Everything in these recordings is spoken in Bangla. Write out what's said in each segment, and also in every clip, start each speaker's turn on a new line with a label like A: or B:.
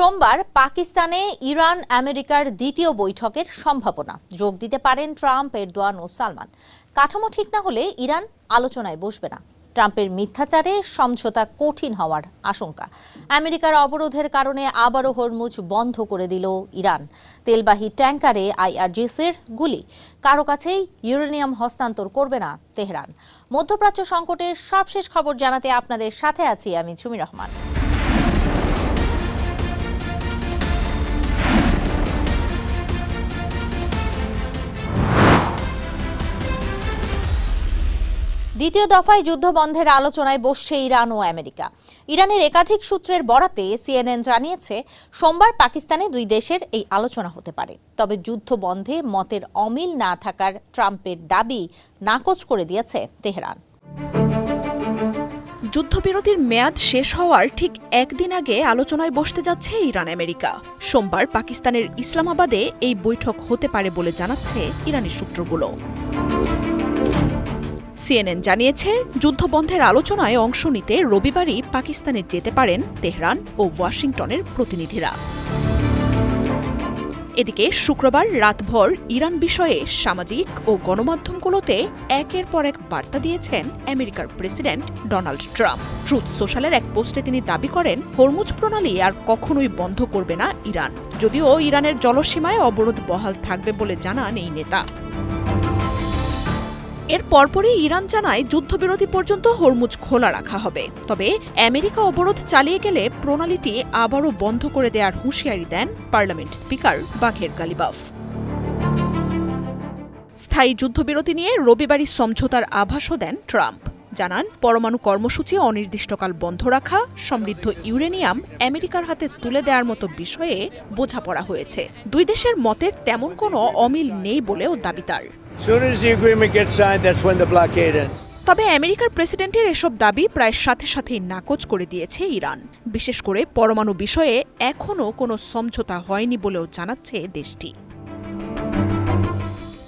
A: সোমবার পাকিস্তানে ইরান আমেরিকার দ্বিতীয় বৈঠকের সম্ভাবনা। যোগ দিতে পারেন ট্রাম্প, এরদোয়ান ও সালমান। কাঠামো ঠিক না হলে ইরান আলোচনায় বসবে না। ট্রাম্পের মিথ্যাচারে সমঝোতা কঠিন হওয়ার আশঙ্কা। আমেরিকার অবরোধের কারণে আবারও হরমুজ বন্ধ করে দিল ইরান। তেলবাহী ট্যাঙ্কারে আইআরজিসির গুলি। কারো কাছেই ইউরেনিয়াম হস্তান্তর করবে না তেহরান। মধ্যপ্রাচ্য সংকটের সবশেষ খবর জানাতে আপনাদের সাথে আছি আমি ঝুমি রহমান। দ্বিতীয় দফায় যুদ্ধ বন্ধের আলোচনায় বসছে ইরান ও আমেরিকা। ইরানের একাধিক সূত্রের বরাতে সিএনএন জানিয়েছে সোমবার পাকিস্তানে দুই দেশের এই আলোচনা হতে পারে। তবে যুদ্ধ বন্ধে মতের অমিল না থাকার ট্রাম্পের দাবি নাকচ করে দিয়েছে তেহরান।
B: যুদ্ধবিরতির মেয়াদ শেষ হওয়ার ঠিক একদিন আগে আলোচনায় বসতে যাচ্ছে ইরান আমেরিকা। সোমবার পাকিস্তানের ইসলামাবাদে এই বৈঠক হতে পারে বলে জানাচ্ছে ইরানি সূত্রগুলো। সিএনএন জানিয়েছে যুদ্ধবন্ধের আলোচনায় অংশ নিতে রবিবারই পাকিস্তানে যেতে পারেন তেহরান ও ওয়াশিংটনের প্রতিনিধিরা। এদিকে শুক্রবার রাতভর ইরান বিষয়ে সামাজিক ও গণমাধ্যমগুলোতে একের পর এক বার্তা দিয়েছেন আমেরিকার প্রেসিডেন্ট ডোনাল্ড ট্রাম্প। ট্রুথ সোশ্যালের এক পোস্টে তিনি দাবি করেন হরমুজ প্রণালী আর কখনোই বন্ধ করবে না ইরান। যদিও ইরানের জলসীমায় অবরোধ বহাল থাকবে বলে জানান এই নেতা। এর পরপরই ইরান জানায় যুদ্ধবিরতি পর্যন্ত হরমুজ খোলা রাখা হবে। তবে আমেরিকা অবরোধ চালিয়ে গেলে প্রণালীটি আবারও বন্ধ করে দেওয়ার হুঁশিয়ারি দেন পার্লামেন্ট স্পিকার বাঘের গালিবাফ। স্থায়ী যুদ্ধবিরতি নিয়ে রবিবারই সমঝোতার আভাসও দেন ট্রাম্প। জানান পরমাণু কর্মসূচি অনির্দিষ্টকাল বন্ধ রাখা, সমৃদ্ধ ইউরেনিয়াম আমেরিকার হাতে তুলে দেওয়ার মতো বিষয়ে বোঝাপড়া হয়েছে। দুই দেশের মতের তেমন কোনো অমিল নেই বলেও দাবি তার। তবে আমেরিকার প্রেসিডেন্টের এসব দাবি প্রায় সাথে সাথেই নাকচ করে দিয়েছে ইরান। বিশেষ করে পরমাণু বিষয়ে এখনও কোনো সমঝোতা হয়নি বলেও জানাচ্ছে দেশটি।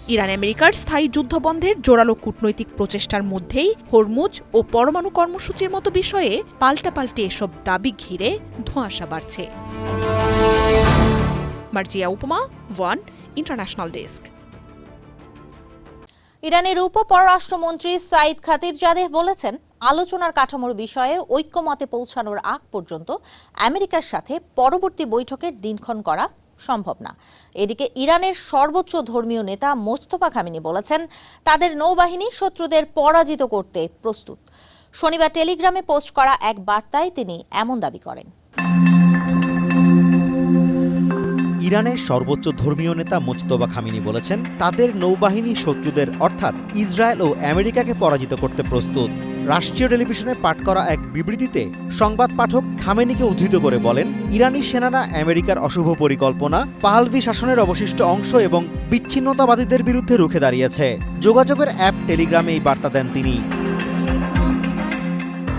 B: ইরান আমেরিকার স্থায়ী যুদ্ধবন্ধের জোরালো কূটনৈতিক প্রচেষ্টার মধ্যেই হরমুজ ও পরমাণু কর্মসূচির মতো বিষয়ে পাল্টাপাল্টে এসব দাবি ঘিরে ধোঁয়াশা বাড়ছে। মার্জিয়া উপমা, ওয়ান ইন্টারন্যাশনাল ডেস্ক।
A: ইরানের উপ-পররাষ্ট্রমন্ত্রী সাইদ খাতিবজাদেহ বলেছেন, আলোচনার কাঠামোর বিষয়ে ঐক্যমতে পৌঁছানোর আগ পর্যন্ত আমেরিকার সাথে পরবর্তী বৈঠকের দিনক্ষণ করা সম্ভব না। এদিকে ইরানের সর্বোচ্চ ধর্মীয় নেতা মোজতবা খামেনি বলেছেন, তাদের নৌবাহিনী শত্রুদের পরাজিত করতে প্রস্তুত। শনিবার টেলিগ্রামে পোস্ট করা এক বার্তায় তিনি এমন দাবি করেন।
C: ইরানের সর্বোচ্চ ধর্মীয় নেতা মোজতবা খামেনি বলেছেন, তাদের নৌবাহিনী শত্রুদের অর্থাৎ ইসরায়েল ও আমেরিকাকে পরাজিত করতে প্রস্তুত। রাষ্ট্রীয় টেলিভিশনে পাঠ করা এক বিবৃতিতে সংবাদ পাঠক খামেনিকে উদ্ধৃত করে বলেন, ইরানি সেনারা আমেরিকার অশুভ পরিকল্পনা, পাহলভি শাসনের অবশিষ্ট অংশ এবং বিচ্ছিন্নতাবাদীদের বিরুদ্ধে রুখে দাঁড়িয়েছে। যোগাযোগের অ্যাপ টেলিগ্রামে এই বার্তা দেন তিনি।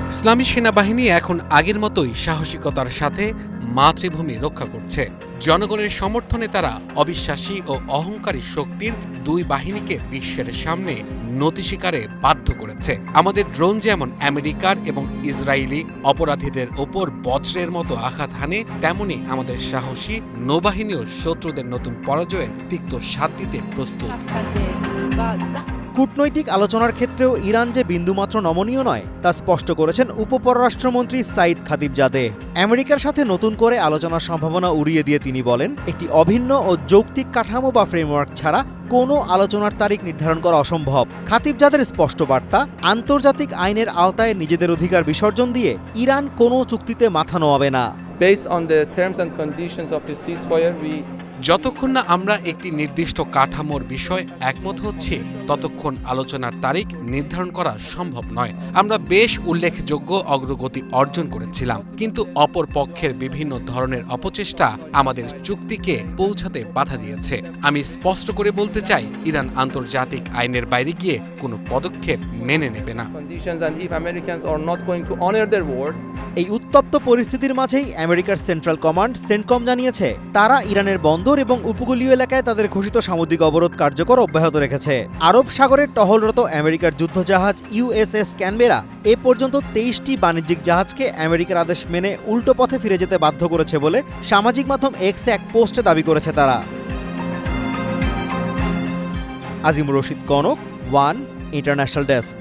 D: ইসলামী সেনাবাহিনী এখন আগের মতোই সাহসিকতার সাথে মাতৃভূমি রক্ষা করছে। জনগণের সমর্থনে তারা অবিশ্বাসী ও অহংকারী শক্তির দুই বাহিনীকে বিশ্বের সামনে নতি স্বীকারে বাধ্য করেছে। আমাদের ড্রোন যেমন আমেরিকার এবং ইসরায়েলি অপরাধীদের ওপর বজ্রের মতো আঘাত হানে, তেমনি আমাদের সাহসী নৌবাহিনীও শত্রুদের নতুন পরাজয়ের তিক্ত স্বাদ দিতে প্রস্তুত।
C: কূটনৈতিক আলোচনার ক্ষেত্রেও ইরান যে বিন্দুমাত্র নমনীয় নয় তা স্পষ্ট করেছেন উপপররাষ্ট্রমন্ত্রী সাইদ খাতিবজাদেহ। আমেরিকার সাথে নতুন করে আলোচনার সম্ভাবনা উড়িয়ে দিয়ে তিনি বলেন, একটি অভিন্ন ও যৌক্তিক কাঠামো বা ফ্রেমওয়ার্ক ছাড়া কোনো আলোচনার তারিখ নির্ধারণ করা অসম্ভব। খাতিবজাদের স্পষ্ট বার্তা, আন্তর্জাতিক আইনের আওতায় নিজেদের অধিকার বিসর্জন দিয়ে ইরান কোনো চুক্তিতে মাথা নোয়াবে না।
D: যতক্ষণ না আমরা একটি নির্দিষ্ট কাঠামোর বিষয় একমত হচ্ছে, ততক্ষণ আলোচনার তারিখ নির্ধারণ করা সম্ভব নয়। আমরা বেশ উল্লেখযোগ্য অগ্রগতি অর্জন করেছিলাম, কিন্তু অপর পক্ষের বিভিন্ন ধরনের অপচেষ্টা আমাদের চুক্তিকে পৌঁছাতে বাধা দিয়েছে। আমি স্পষ্ট করে বলতে চাই, ইরান আন্তর্জাতিক আইনের বাইরে গিয়ে কোনো পদক্ষেপ মেনে নেবে না।
C: এই উত্তপ্ত পরিস্থিতির মাঝেই আমেরিকার সেন্ট্রাল কমান্ড সেন্টকম জানিয়েছে তারা ইরানের বন্দর এবং উপকূলীয় এলাকায় তাদের ঘোষিত সামুদ্রিক অবরোধ কার্যকর অব্যাহত রেখেছে। আরব সাগরে টহলরত আমেরিকার যুদ্ধজাহাজ ইউএসএস ক্যানবেরা এ পর্যন্ত 23টি বাণিজ্যিক জাহাজকে আমেরিকার আদেশ মেনে উল্টো পথে ফিরে যেতে বাধ্য করেছে বলে সামাজিক মাধ্যম এক্সে এক পোস্টে দাবি করেছে তারা। Azimur Rashid Kanak, one international desk.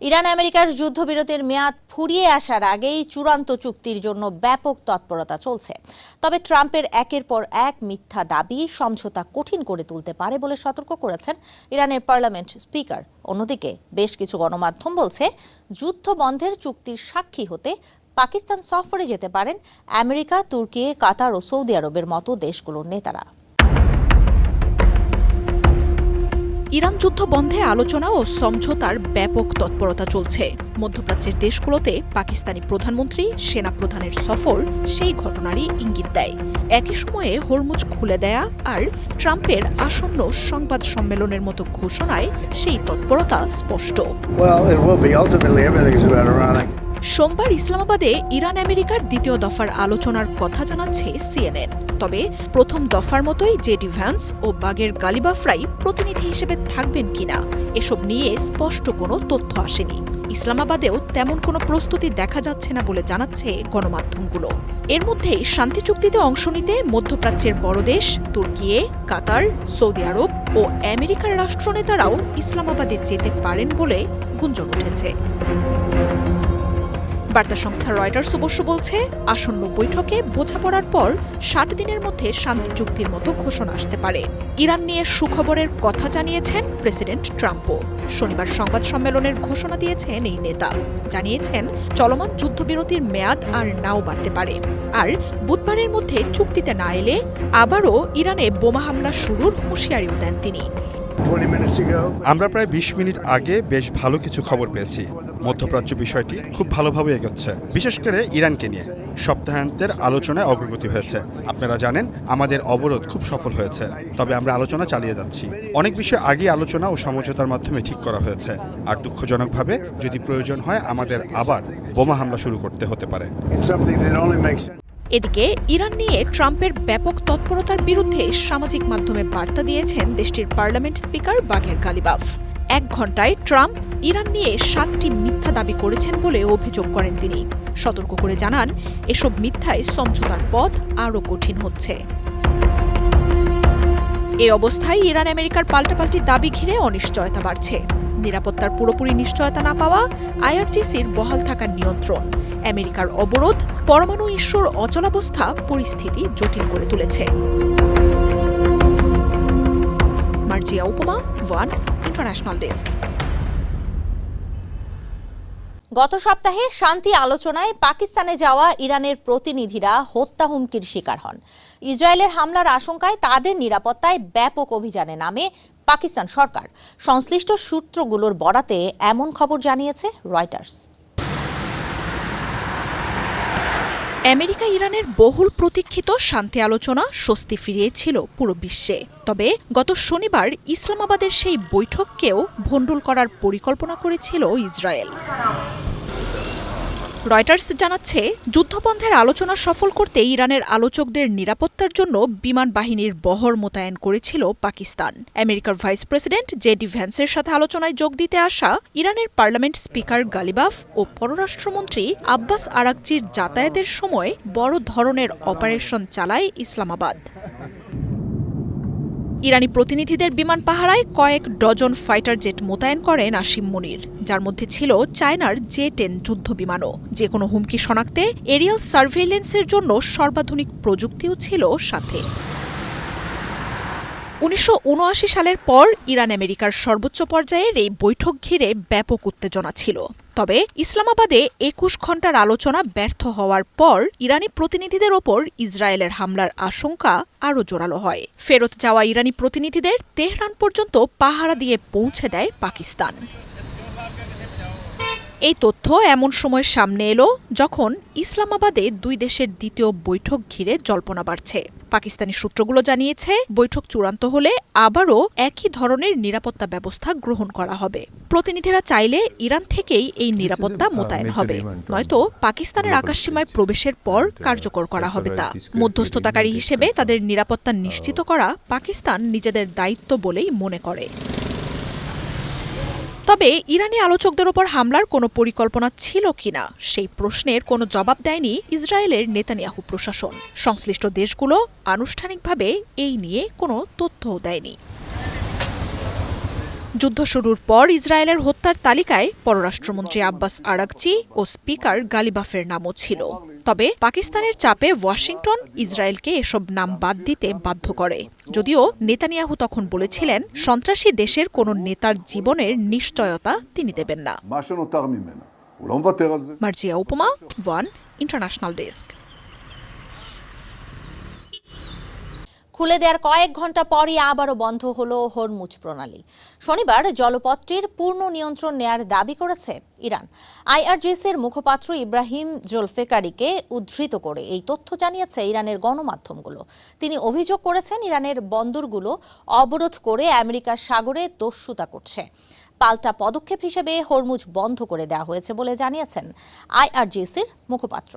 A: Iran আমেরিকার যুদ্ধবিরতির মেয়াদ ফুরিয়ে আসার আগেই চূড়ান্ত চুক্তির জন্য ব্যাপক তৎপরতা চলছে। তবে ট্রাম্পের একের পর এক মিথ্যা দাবি সমঝোতা কঠিন করে তুলতে পারে বলে সতর্ক করেছেন ইরানের পার্লামেন্ট স্পিকার। অন্যদিকে বেশ কিছু গণমাধ্যম বলছে যুদ্ধ বন্ধের চুক্তির সাক্ষী হতে পাকিস্তান সফরে যেতে পারেন আমেরিকা, তুর্কি, কাতার ও সৌদি আরবের মতো দেশগুলোর নেতারা।
B: ইরান যুদ্ধ বন্ধে আলোচনা ও সমঝোতার ব্যাপক তৎপরতা চলছে। মধ্যপ্রাচ্যের দেশগুলোতে পাকিস্তানি প্রধানমন্ত্রী, সেনাপ্রধানের সফর সেই ঘটনারই ইঙ্গিত দেয়। একই সময়ে হরমুজ খুলে দেয়া আর ট্রাম্পের আসন্ন সংবাদ সম্মেলনের মতো ঘোষণায় সেই তৎপরতা স্পষ্ট। সোমবার ইসলামাবাদে ইরান আমেরিকার দ্বিতীয় দফার আলোচনার কথা জানাচ্ছে সিএনএন। তবে প্রথম দফার মতোই জেডি ভ্যান্স ও বাগের গালিবাফরাই প্রতিনিধি হিসেবে থাকবেন কিনা এসব নিয়ে স্পষ্ট কোনো তথ্য আসেনি। ইসলামাবাদেও তেমন কোনো প্রস্তুতি দেখা যাচ্ছে না বলে জানাচ্ছে গণমাধ্যমগুলো। এর মধ্যেই শান্তি চুক্তিতে অংশ নিতে মধ্যপ্রাচ্যের বড় দেশ তুর্কি, কাতার, সৌদি আরব ও আমেরিকার রাষ্ট্রনেতারাও ইসলামাবাদে যেতে পারেন বলে গুঞ্জন উঠেছে। বার্তা সংস্থা রয়টার্স অবশ্য বলছে আসন্ন বৈঠকে বোঝাপড়ার পর 60 দিনের মধ্যে শান্তি চুক্তির মতো ঘোষণা আসতে পারে। ইরান নিয়ে সুখবরের কথা জানিয়েছেন প্রেসিডেন্ট ট্রাম্পও। শনিবার সংবাদ সম্মেলনের ঘোষণা দিয়েছেন এই নেতা। জানিয়েছেন চলমান যুদ্ধবিরতির মেয়াদ আর নাও বাড়তে পারে। আর বুধবারের মধ্যে চুক্তিতে না এলে আবারও ইরানে বোমা হামলা শুরুর হুঁশিয়ারিও দেন তিনি।
E: আমরা প্রায় 20 মিনিট আগে বেশ ভালো কিছু খবর পেয়েছি। মধ্যপ্রাচ্য বিষয়টি খুব ভালোভাবে এগোচ্ছে, বিশেষ করে ইরানকে নিয়ে সপ্তাহান্তের আলোচনায় অগ্রগতি হয়েছে। আপনারা জানেন আমাদের অবরোধ খুব সফল হয়েছে, তবে আমরা আলোচনা চালিয়ে যাচ্ছি। অনেক বিষয় আগে আলোচনা ও সমঝোতার মাধ্যমে ঠিক করা হয়েছে। আর দুঃখজনকভাবে যদি প্রয়োজন হয় আমাদের আবার বোমা হামলা শুরু করতে হতে পারে।
B: এদিকে ইরান নিয়ে ট্রাম্পের ব্যাপক তৎপরতার বিরুদ্ধে সামাজিক মাধ্যমে বার্তা দিয়েছেন দেশটির পার্লামেন্ট স্পিকার বাগের গালিবাফ। 1 ঘণ্টায় ট্রাম্প ইরান নিয়ে 7টি মিথ্যা দাবি করেছেন বলে অভিযোগ করেন তিনি। সতর্ক করে জানান এসব মিথ্যায় সমঝোতার পথ আরও কঠিন হচ্ছে। এই অবস্থায় ইরান আমেরিকার পাল্টাপাল্টি দাবি ঘিরে অনিশ্চয়তা বাড়ছে। নিরাপত্তার পুরোপুরি নিশ্চয়তা না পাওয়া, আইআরজিসির বহাল থাকার নিয়ন্ত্রণ, আমেরিকার অবরোধ, পরমাণু ইস্যুর অচলাবস্থা পরিস্থিতি জটিল করে তুলেছে। মার্জিয়া উপমা, ওয়ান ইন্টারন্যাশনাল ডেস্ক।
A: গত সপ্তাহে শান্তি আলোচনায় পাকিস্তানে যাওয়া ইরানের প্রতিনিধিরা হত্যা হুমকির শিকার হন। ইসরায়েলের হামলার আশঙ্কায় তাদের নিরাপত্তায় ব্যাপক অভিযানে নামে পাকিস্তান সরকার। সংশ্লিষ্ট সূত্রগুলোর বরাতে এমন খবর জানিয়েছে রয়টার্স।
B: আমেরিকা ইরানের বহুল প্রতীক্ষিত শান্তি আলোচনা স্বস্তি ফিরিয়েছিল পুরো বিশ্বে। তবে গত শনিবার ইসলামাবাদের সেই বৈঠককেও ভণ্ডুল করার পরিকল্পনা করেছিল ইসরায়েল। রয়টার্স জানাচ্ছে যুদ্ধবন্ধের আলোচনা সফল করতে ইরানের আলোচকদের নিরাপত্তার জন্য বিমান বাহিনীর বহর মোতায়েন করেছিল পাকিস্তান। আমেরিকার ভাইস প্রেসিডেন্ট জেডি ভ্যান্সের সাথে আলোচনায় যোগ দিতে আসা ইরানের পার্লামেন্ট স্পিকার গালিবাফ ও পররাষ্ট্রমন্ত্রী আব্বাস আরাকচির যাতায়াতের সময় বড় ধরনের অপারেশন চালায় ইসলামাবাদ। ইরানি প্রতিনিধিদের বিমান পাহারায় কয়েক ডজন ফাইটার জেট মোতায়েন করেন আসিম মুনির, যার মধ্যে ছিল চায়নার জে-10 যুদ্ধ বিমানও। যে কোনো হুমকি শনাক্তে এরিয়াল সার্ভেইলেন্সের জন্য সর্বাধুনিক প্রযুক্তিও ছিল সাথে। 1979 সালের পর ইরান আমেরিকার সর্বোচ্চ পর্যায়ের এই বৈঠক ঘিরে ব্যাপক উত্তেজনা ছিল। তবে ইসলামাবাদে 21 ঘণ্টার আলোচনা ব্যর্থ হওয়ার পর ইরানি প্রতিনিধিদের ওপর ইসরায়েলের হামলার আশঙ্কা আরও জোরালো হয়। ফেরত যাওয়া ইরানি প্রতিনিধিদের তেহরান পর্যন্ত পাহারা দিয়ে পৌঁছে দেয় পাকিস্তান। এই তথ্য এমন সময় সামনে এলো যখন ইসলামাবাদে দুই দেশের দ্বিতীয় বৈঠক ঘিরে জল্পনা বাড়ছে। পাকিস্তানি সূত্রগুলো জানিয়েছে বৈঠক চূড়ান্ত হলে আবারও একই ধরনের নিরাপত্তা ব্যবস্থা গ্রহণ করা হবে। প্রতিনিধিরা চাইলে ইরান থেকেই এই নিরাপত্তা মোতায়েন হবে, নয়তো পাকিস্তানের আকাশসীমায় প্রবেশের পর কার্যকর করা হবে তা। মধ্যস্থতাকারী হিসেবে তাদের নিরাপত্তা নিশ্চিত করা পাকিস্তান নিজেদের দায়িত্ব বলেই মনে করে। তবে ইরানি আলোচকদের ওপর হামলার কোনো পরিকল্পনা ছিল কিনা সেই প্রশ্নের কোনো জবাব দেয়নি ইসরায়েলের নেতানিয়াহু প্রশাসন। সংশ্লিষ্ট দেশগুলো আনুষ্ঠানিকভাবে এই নিয়ে কোনো তথ্যও দেয়নি। যুদ্ধ শুরুর পর ইসরায়েলের হত্যার তালিকায় পররাষ্ট্রমন্ত্রী আব্বাস আরাগচি ও স্পিকার গালিবাফের নামও ছিল। তবে পাকিস্তানের চাপে ওয়াশিংটন ইসরায়েলকে এসব নাম বাদ দিতে বাধ্য করে, যদিও নেতানিয়াহু তখন বলেছিলেন সন্ত্রাসী দেশের কোনো নেতার জীবনের নিশ্চয়তা তিনি দেবেন না। মার্জিয়া উপমা, ওয়ান ইন্টারন্যাশনাল ডেস্ক।
A: খুলে দেওয়ার কয়েক ঘন্টা পরই আবারও বন্ধ হলো হরমুজ প্রণালী। শনিবার জলপথটির পূর্ণ নিয়ন্ত্রণ নেয়ার দাবি করেছে ইরান। আইআরজিসির মুখপাত্র ইব্রাহিম জুলফিকারিকে উদ্ধৃত করে এই তথ্য জানিয়েছে ইরানের গণমাধ্যমগুলো। তিনি অভিযোগ করেছেন ইরানের বন্দরগুলো অবরোধ করে আমেরিকার সাগরে দস্যুতা করছে। পাল্টা পদক্ষেপ হিসেবে হরমুজ বন্ধ করে দেওয়া হয়েছে বলে জানিয়েছেন আইআরজিসির মুখপাত্র।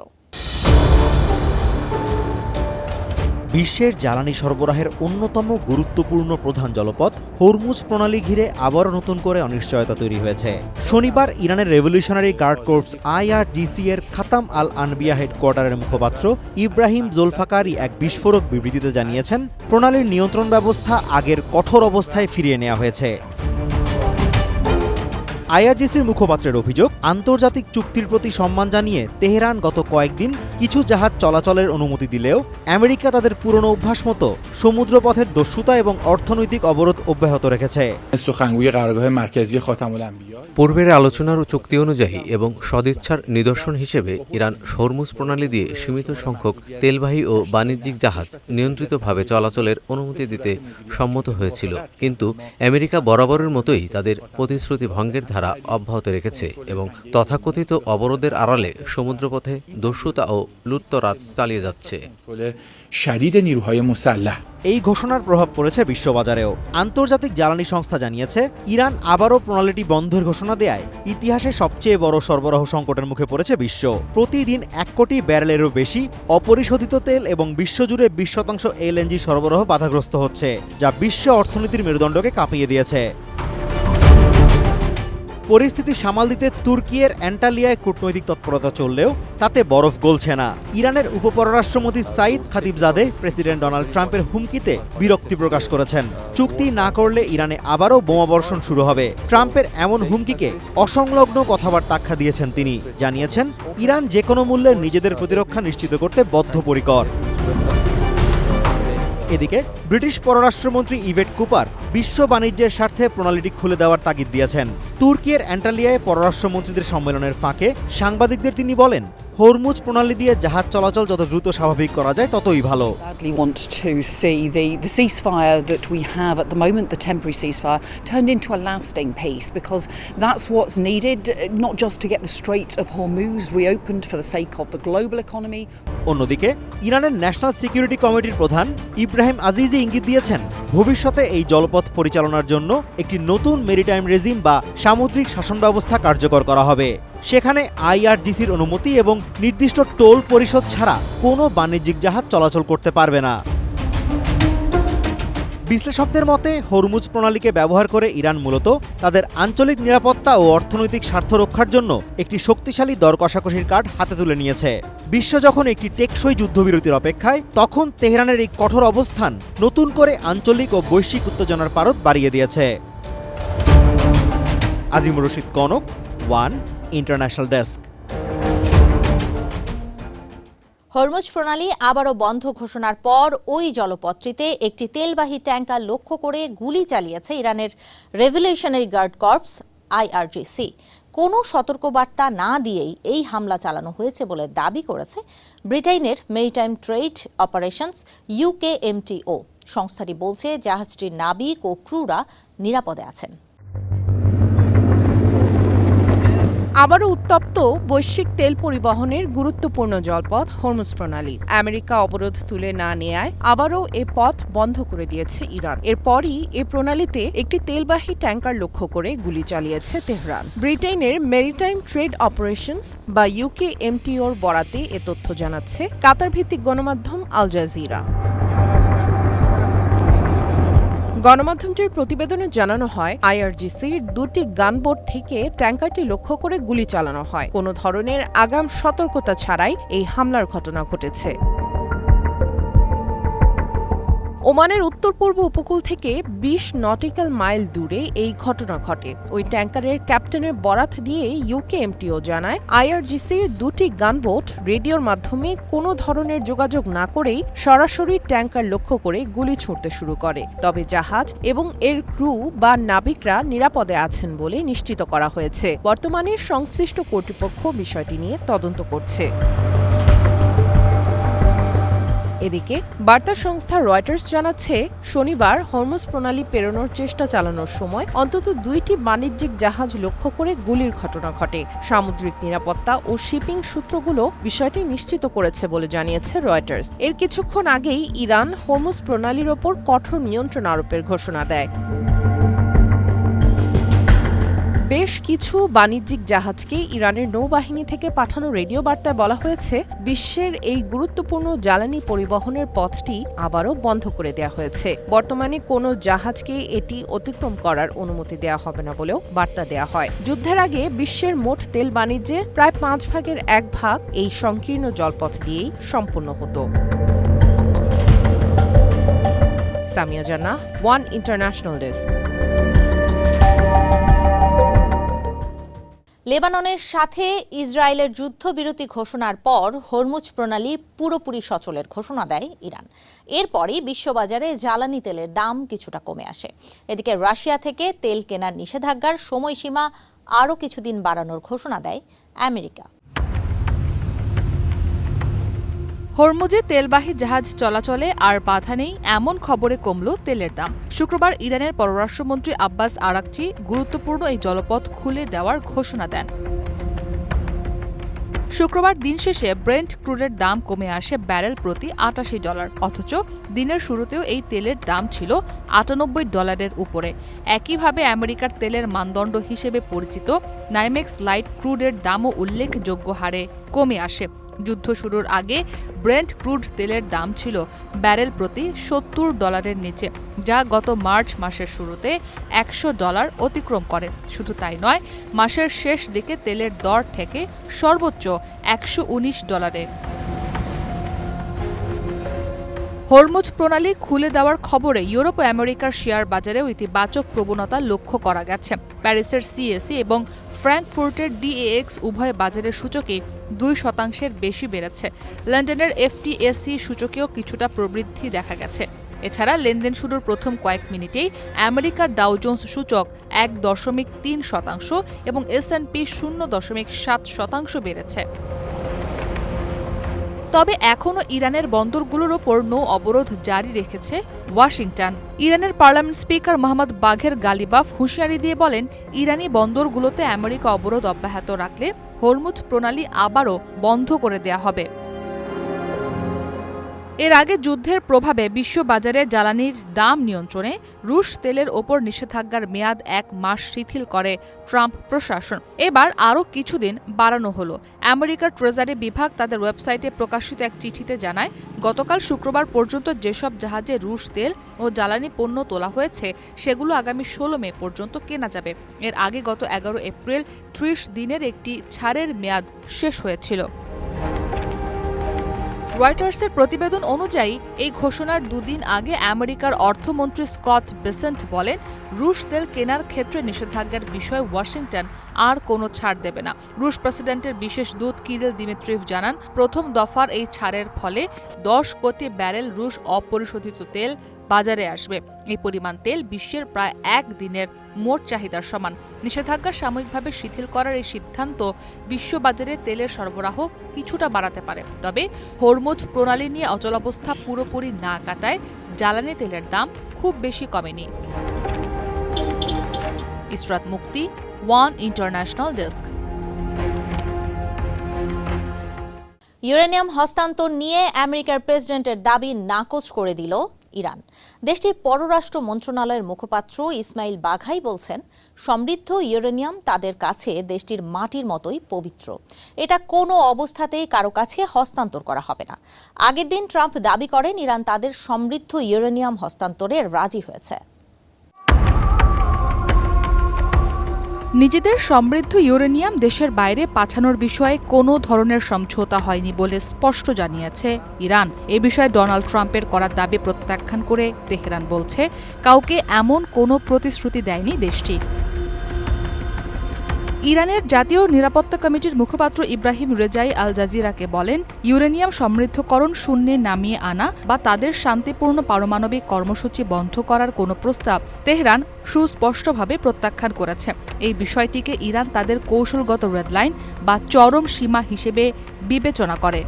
C: বিশ্বের জ্বালানি সরবরাহের অন্যতম গুরুত্বপূর্ণ প্রধান জলপথ হরমুজ প্রণালী ঘিরে আবারও নতুন করে অনিশ্চয়তা তৈরি হয়েছে। শনিবার ইরানের রেভলিউশনারি গার্ড কর্পস আইআরজিসি এর খাতাম আল আনবিয়া হেডকোয়ার্টারের মুখপাত্র ইব্রাহিম জুলফিকারি এক বিস্ফোরক বিবৃতিতে জানিয়েছেন প্রণালীর নিয়ন্ত্রণ ব্যবস্থা আগের কঠোর অবস্থায় ফিরিয়ে নেওয়া হয়েছে। আইআরজিসির মুখপাত্রের অভিযোগ, আন্তর্জাতিক চুক্তির প্রতি সম্মান জানিয়ে তেহরান গত কয়েকদিন কিছু জাহাজ চলাচলের অনুমতি দিলেও আমেরিকা তাদের পুরনো অভ্যাস মতো সমুদ্রপথের দস্যুতা এবং অর্থনৈতিক অবরোধ অব্যাহত রেখেছে।
F: পূর্বের আলোচনার ও চুক্তি অনুযায়ী এবং সদিচ্ছার নিদর্শন হিসেবে ইরান হরমুজ প্রণালী দিয়ে সীমিত সংখ্যক তেলবাহী ও বাণিজ্যিক জাহাজ নিয়ন্ত্রিতভাবে চলাচলের অনুমতি দিতে সম্মত হয়েছিল, কিন্তু আমেরিকা বরাবরের মতোই তাদের প্রতিশ্রুতি ভঙ্গের ধারা অব্যাহত রেখেছে এবং তথাকথিত অবরোধের আড়ালে সমুদ্রপথে দস্যুতা ও লুটতরাজ চালিয়ে যাচ্ছে।
C: এই ঘোষণার প্রভাব পড়েছে বিশ্ববাজারেও। আন্তর্জাতিক জ্বালানি সংস্থা জানিয়েছে ইরান আবারও প্রণালীটি বন্ধের ঘোষণা দেয় ইতিহাসে সবচেয়ে বড় সরবরাহ সংকটের মুখে পড়েছে বিশ্ব। প্রতিদিন 1 কোটি ব্যারেলেরও বেশি অপরিশোধিত তেল এবং বিশ্বজুড়ে 20% এলএনজি সরবরাহ বাধাগ্রস্ত হচ্ছে, যা বিশ্ব অর্থনীতির মেরুদণ্ডকে কাঁপিয়ে দিয়েছে। পরিস্থিতি সামাল দিতে তুর্কির অ্যান্টালিয়ায় কূটনৈতিক তৎপরতা চললেও তাতে বরফ গলছে না। ইরানের উপপররাষ্ট্রমন্ত্রী সাইদ খাতিবজাদে প্রেসিডেন্ট ডোনাল্ড ট্রাম্পের হুমকিতে বিরক্তি প্রকাশ করেছেন। চুক্তি না করলে ইরানে আবারও বোমাবর্ষণ শুরু হবে। ট্রাম্পের এমন হুমকিকে অসংলগ্ন কথাবার্তা আখ্যা দিয়েছেন তিনি। জানিয়েছেন ইরান যে কোনো মূল্যে নিজেদের প্রতিরক্ষা নিশ্চিত করতে বদ্ধপরিকর। এদিকে ব্রিটিশ পররাষ্ট্রমন্ত্রী ইভেট কুপার বিশ্ব বাণিজ্যের স্বার্থে প্রণালীটি খুলে দেওয়ার তাগিদ দিয়েছেন। তুর্কির অ্যান্টালিয়ায় পররাষ্ট্রমন্ত্রীদের সম্মেলনের ফাঁকে সাংবাদিকদের তিনি বলেন, হরমুজ প্রণালী দিয়ে জাহাজ চলাচল যত দ্রুত স্বাভাবিক করা যায় ততই ভালো।
G: We want to see the ceasefire that we have at the moment, the temporary ceasefire, turned into a lasting peace, because that's what's needed, not just to get the Strait of Hormuz reopened for the sake of the global economy.
C: অন্যদিকে ইরানের ন্যাশনাল সিকিউরিটি কমিটির প্রধান ইব্রাহিম আজিজি ইঙ্গিত দিয়েছেন ভবিষ্যতে এই জলপথ পরিচালনার জন্য একটি নতুন মেরিটাইম রেজিম বা সামুদ্রিক শাসন ব্যবস্থা কার্যকর করা হবে। সেখানে আইআরজিসির অনুমতি এবং নির্দিষ্ট টোল পরিশোধ ছাড়া কোনো বাণিজ্যিক জাহাজ চলাচল করতে পারবে না। বিশ্লেষকদের মতে হরমুজ প্রণালীকে ব্যবহার করে ইরান মূলত তাদের আঞ্চলিক নিরাপত্তা ও অর্থনৈতিক স্বার্থ রক্ষার জন্য একটি শক্তিশালী দর কষাকষির কার্ড হাতে তুলে নিয়েছে। বিশ্ব যখন একটি টেকসই যুদ্ধবিরতির অপেক্ষায়, তখন তেহরানের এই কঠোর অবস্থান নতুন করে আঞ্চলিক ও বৈশ্বিক উত্তেজনার পারদ বাড়িয়ে দিয়েছে। Azimur Rashid Kanak, one international desk.
A: Hormuz প্রণালী আবারও বন্ধ ঘোষণার পর ওই জলপথটিতে একটি তেলবাহী ট্যাঙ্কার লক্ষ্য করে গুলি চালিয়েছে ইরানের রেভলিউশনারি গার্ড কর্পস আইআরজিসি। কোনো সতর্কবার্তা না দিয়েই এই হামলা চালানো হয়েছে বলে দাবি করেছে ব্রিটেনের মেরিটাইম ট্রেড অপারেশনস UKMTO। সংস্থাটি বলছে জাহাজটির নাবিক ও ক্রুরা নিরাপদে আছেন।
B: আবারও উত্তপ্ত বৈশ্বিক তেল পরিবহনের গুরুত্বপূর্ণ জলপথ হরমুজ প্রণালী। আমেরিকা অবরোধ তুলে না নেয়ায় আবারও এ পথ বন্ধ করে দিয়েছে ইরান। এরপরই এ প্রণালীতে একটি তেলবাহী ট্যাঙ্কার লক্ষ্য করে গুলি চালিয়েছে তেহরান। ব্রিটেনের মেরিটাইম ট্রেড অপারেশনস বা UKMTOর বরাতে এ তথ্য জানাচ্ছে কাতার ভিত্তিক গণমাধ্যম আল জাজিরা। গণমাধ্যমটির প্রতিবেদনে জানানো হয়, IRGCর দুটি গানবোট থেকে ট্যাঙ্কারটি লক্ষ্য করে গুলি চালানো হয়। কোনো ধরনের আগাম সতর্কতা ছাড়াই এই হামলার ঘটনা ঘটেছে। ওমানের উত্তর পূর্ব উপকূল থেকে 20 নটিক্যাল মাইল দূরে এই ঘটনা ঘটে। ওই ট্যাঙ্কারের ক্যাপ্টেনের বরাত দিয়ে UKMTO জানায়, IRGCর দুটি গানবোট রেডিওর মাধ্যমে কোনো ধরনের যোগাযোগ না করেই সরাসরি ট্যাঙ্কার লক্ষ্য করে গুলি ছুড়তে শুরু করে। তবে জাহাজ এবং এর ক্রু বা নাবিকরা নিরাপদে আছেন বলে নিশ্চিত করা হয়েছে। বর্তমানে সংশ্লিষ্ট কর্তৃপক্ষ বিষয়টি নিয়ে তদন্ত করছে। এদিকে বার্তা সংস্থা রয়টার্স জানাচ্ছে, শনিবার হরমুজ প্রণালী পেরোনোর চেষ্টা চালানোর সময় অন্তত 2টি বাণিজ্যিক জাহাজ লক্ষ্য করে গুলির ঘটনা ঘটে। সামুদ্রিক নিরাপত্তা ও শিপিং সূত্রগুলো বিষয়টি নিশ্চিত করেছে বলে জানিয়েছে রয়টার্স। এর কিছুক্ষণ আগেই ইরান হরমুজ প্রণালীর ওপর কঠোর নিয়ন্ত্রণ আরোপের ঘোষণা দেয়। বেশ কিছু বাণিজ্যিক জাহাজকে ইরানের নৌবাহিনী থেকে পাঠানো রেডিও বার্তায় বলা হয়েছে, বিশ্বের এই গুরুত্বপূর্ণ জ্বালানি পরিবহনের পথটি আবারও বন্ধ করে দেওয়া হয়েছে। বর্তমানে কোনো জাহাজকে এটি অতিক্রম করার অনুমতি দেওয়া হবে না বলেও বার্তা দেওয়া হয়। যুদ্ধের আগে বিশ্বের মোট তেল বাণিজ্যের প্রায় 5 ভাগের 1 ভাগ এই সংকীর্ণ জলপথ দিয়েই সম্পন্ন হতো। সামিয়া জান্নাহ, ওয়ান ইন্টারন্যাশনাল ডেস্ক।
A: লেবাননের সাথে ইসরায়েলের যুদ্ধবিরতি ঘোষণার পর হরমুজ প্রণালী পুরোপুরি সচলের ঘোষণা দেয় ইরান। এরপরই বিশ্ববাজারে জ্বালানি তেলের দাম কিছুটা কমে আসে। এদিকে রাশিয়া থেকে তেল কেনার নিষেধাজ্ঞার সময়সীমা আরও কিছুদিন বাড়ানোর ঘোষণা দেয় আমেরিকা।
H: হরমুজে তেলবাহী জাহাজ চলাচলে আর বাধা নেই এমন খবরে কমল তেলের দাম। শুক্রবার ইরানের পররাষ্ট্রমন্ত্রী আব্বাস আরাকচি গুরুত্বপূর্ণ এই জলপথ খুলে দেওয়ার ঘোষণা দেন। শুক্রবার দিন শেষে ব্রেন্ট ক্রুডের দাম কমে আসে ব্যারেল প্রতি $88, অথচ দিনের শুরুতেও এই তেলের দাম ছিল $98 উপরে। একইভাবে আমেরিকার তেলের মানদণ্ড হিসেবে পরিচিত নাইমেক্স লাইট ক্রুডের দামও উল্লেখযোগ্য হারে কমে আসে। যুদ্ধ শুরুর আগে ব্রেন্ট ক্রুড তেলের দাম ছিল ব্যারেল প্রতি $70 নিচে, যা গত মার্চ মাসের শুরুতে $100 অতিক্রম করে। শুধু তাই নয়, মাসের শেষ দিকে তেলের দর ঠেকে সর্বোচ্চ $119। হরমুজ প্রণালী খুলে দেওয়ার খবরে ইউরোপ ও আমেরিকার শেয়ার বাজারেও ইতিবাচক প্রবণতা লক্ষ্য করা গেছে। প্যারিসের CAC এবং ফ্র্যাঙ্কফুর্টের DAX উভয় বাজারের সূচকেই 2% বেশি বেড়েছে। লন্ডনের FTSE সূচকেও কিছুটা প্রবৃদ্ধি দেখা গেছে। এছাড়া লেনদেন শুরুর প্রথম কয়েক মিনিটেই আমেরিকার ডাও জোন্স সূচক 1.3% এবং S&P 0.7% বেড়েছে। তবে এখনও ইরানের বন্দরগুলোর ওপর নৌ অবরোধ জারি রেখেছে ওয়াশিংটন। ইরানের পার্লামেন্ট স্পিকার মোহাম্মদ বাঘের গালিবাফ হুঁশিয়ারি দিয়ে বলেন, ইরানি বন্দরগুলোতে আমেরিকা অবরোধ অব্যাহত রাখলে হরমুজ প্রণালী আবারও বন্ধ করে দেয়া হবে। এর আগে যুদ্ধের প্রভাবে বিশ্ববাজারে জ্বালানির দাম নিয়ন্ত্রণে রুশ তেলের ওপর নিষেধাজ্ঞার মেয়াদ 1 মাস শিথিল করে ট্রাম্প প্রশাসন। এবার আরও কিছুদিন বাড়ানো হলো। আমেরিকার ট্রেজারি বিভাগ তাদের ওয়েবসাইটে প্রকাশিত এক চিঠিতে জানায়, গতকাল শুক্রবার পর্যন্ত যেসব জাহাজে রুশ তেল ও জ্বালানি পণ্য তোলা হয়েছে সেগুলো আগামী 16 মে পর্যন্ত কেনা যাবে। এর আগে গত 11 এপ্রিল 30 দিনের একটি ছাড়ের মেয়াদ শেষ হয়েছিল। রয়টার্সের প্রতিবেদন অনুযায়ী এই ঘোষণার 2 দিন আগে আমেরিকার অর্থমন্ত্রী স্কট বেসেন্ট বলেন, রুশ তেল কেনার ক্ষেত্রে নিষেধাজ্ঞার বিষয়ে ওয়াশিংটন আর কোনো ছাড় দেবে না। রুশ প্রেসিডেন্টের বিশেষ দূত কিরিল দিমিত্রিভ জানান, প্রথম দফার এই ছাড়ের ফলে 10 কোটি ব্যারেল রুশ অপরিশোধিত তেল বাজারে আসবে। এই পরিমাণ তেল বিশ্বের প্রায় 1 দিনের মোট চাহিদার সমান। নিষেধাজ্ঞা সাময়িকভাবে শিথিল করার এই সিদ্ধান্ত বিশ্ববাজারে তেলের সরবরাহ কিছুটা বাড়াতে পারে। তবে হরমুজ প্রণালী নিয়ে অচলাবস্থা পুরোপুরি না কাটায় জ্বালানি তেলের দাম খুব বেশি কমেনি। ইসরাত মুক্তি, ওয়ান ইন্টারন্যাশনাল ডেস্ক।
A: ইউরেনিয়াম হস্তান্তর নিয়ে আমেরিকার প্রেসিডেন্টের দাবি নাকচ করে দিল ইরান। দেশটির পররাষ্ট্র মন্ত্রণালয়ের মুখপাত্র ইসমাইল বাঘাই বলছেন, সমৃদ্ধ ইউরেনিয়াম তাদের কাছে দেশটির মাটির মতোই পবিত্র। এটা কোনো অবস্থাতেই কারো কাছে হস্তান্তর করা হবে না। আগের দিন ট্রাম্প দাবি করেন ইরান তাদের সমৃদ্ধ ইউরেনিয়াম হস্তান্তরে রাজি হয়েছে।
H: নিজেদের সমৃদ্ধ ইউরেনিয়াম দেশের বাইরে পাঠানোর বিষয়ে কোনো ধরনের সমঝোতা হয়নি বলে স্পষ্ট জানিয়েছে ইরান। এ বিষয়ে ডোনাল্ড ট্রাম্পের করা দাবি প্রত্যাখ্যান করে তেহরান বলছে, কাউকে এমন কোনো প্রতিশ্রুতি দেয়নি দেশটি। ইরানের জাতীয় নিরাপত্তা কমিটির মুখপাত্র ইব্রাহিম রেজাই আল জাজিরাকে বলেন, ইউরেনিয়াম সমৃদ্ধকরণ শূন্যে নামিয়ে আনা বা তাদের শান্তিপূর্ণ পারমাণবিক কর্মসূচি বন্ধ করার কোনো প্রস্তাব তেহরান সুস্পষ্টভাবে প্রত্যাখ্যান করেছে। এই বিষয়টিকে ইরান তাদের কৌশলগত রেডলাইন বা চরম সীমা হিসেবে বিবেচনা করে।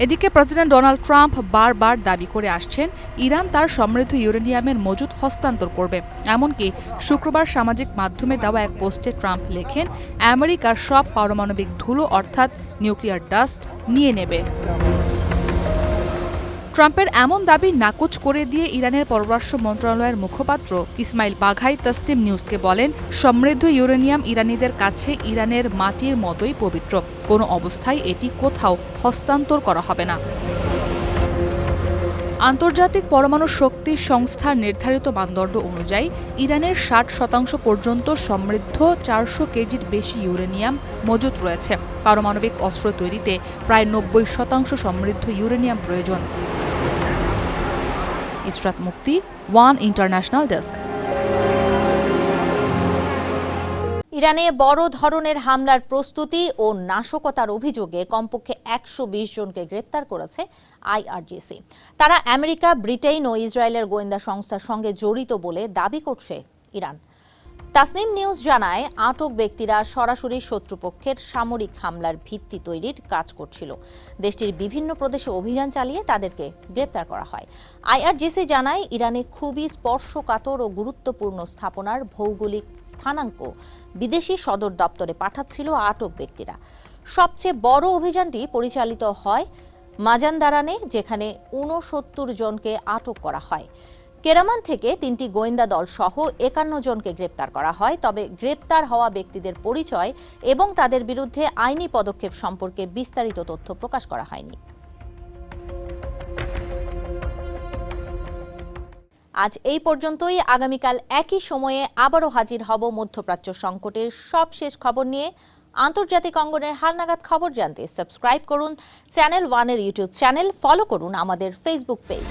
H: এদিকে প্রেসিডেন্ট ডোনাল্ড ট্রাম্প বারবার দাবি করে আসছেন ইরান তার সমৃদ্ধ ইউরেনিয়ামের মজুদ হস্তান্তর করবে। এমনকি শুক্রবার সামাজিক মাধ্যমে দেওয়া এক পোস্টে ট্রাম্প লেখেন, আমেরিকার সব পারমাণবিক ধুলো অর্থাৎ নিউক্লিয়ার ডাস্ট নিয়ে নেবে। ট্রাম্পের এমন দাবি নাকচ করে দিয়ে ইরানের পররাষ্ট্র মন্ত্রণালয়ের মুখপাত্র ইসমাইল বাঘাই তাসনিম নিউজকে বলেন, সমৃদ্ধ ইউরেনিয়াম ইরানিদের কাছে ইরানের মাটির মতোই পবিত্র। কোনো অবস্থায় এটি কোথাও হস্তান্তর করা হবে না। আন্তর্জাতিক পরমাণু শক্তি সংস্থার নির্ধারিত মানদণ্ড অনুযায়ী ইরানের 60% পর্যন্ত সমৃদ্ধ 400 কেজির বেশি ইউরেনিয়াম মজুত রয়েছে। পারমাণবিক অস্ত্র তৈরিতে প্রায় 90% সমৃদ্ধ ইউরেনিয়াম প্রয়োজন। ইসরাত মুক্তি, ওয়ান ইন্টারন্যাশনাল ডেস্ক।
A: ইরানে বড় ধরনের হামলার প্রস্তুতি ও নাশকতার অভিযোগে কমপক্ষে 120 জনকে গ্রেপ্তার করেছে আইআরজিসি। তারা আমেরিকা, ব্রিটেন ও ইসরায়েলের গোয়েন্দা সংস্থার সঙ্গে জড়িত বলে দাবি করছে ইরান। তাসনিম নিউজ জানায়, আটক ব্যক্তিরা সরাসরি শত্রুপক্ষের সামরিক হামলার ভিত্তি তৈরির কাজ করছিল। দেশটির বিভিন্ন প্রদেশে অভিযান চালিয়ে তাদেরকে গ্রেপ্তার করা হয়। আইআরজিসি জানায়, ইরানে খুবই স্পর্শকাতর ও গুরুত্বপূর্ণ স্থাপনার ভৌগোলিক স্থানাঙ্ক বিদেশি সদর দপ্তরে পাঠাচ্ছিল আটক ব্যক্তিরা। সবচেয়ে বড় অভিযানটি পরিচালিত হয় মাজানদারানে, যেখানে 69 জনকে আটক করা হয়। কেরামান থেকে 3টি গোয়েন্দা দল সহ 51 জনকে গ্রেপ্তার করা হয়। তবে গ্রেপ্তার হওয়া ব্যক্তিদের পরিচয় এবং তাদের বিরুদ্ধে আইনি পদক্ষেপ সম্পর্কে বিস্তারিত তথ্য প্রকাশ করা হয়নি। আজ এই পর্যন্তই। আগামীকাল একই সময়ে আবারও হাজির হব মধ্যপ্রাচ্য সংকটের সবশেষ খবর নিয়ে। আন্তর্জাতিক অঙ্গনের হালনাগাদ খবর জানতে সাবস্ক্রাইব করুন চ্যানেল ওয়ানের ইউটিউব চ্যানেল, ফলো করুন আমাদের ফেসবুক পেজ।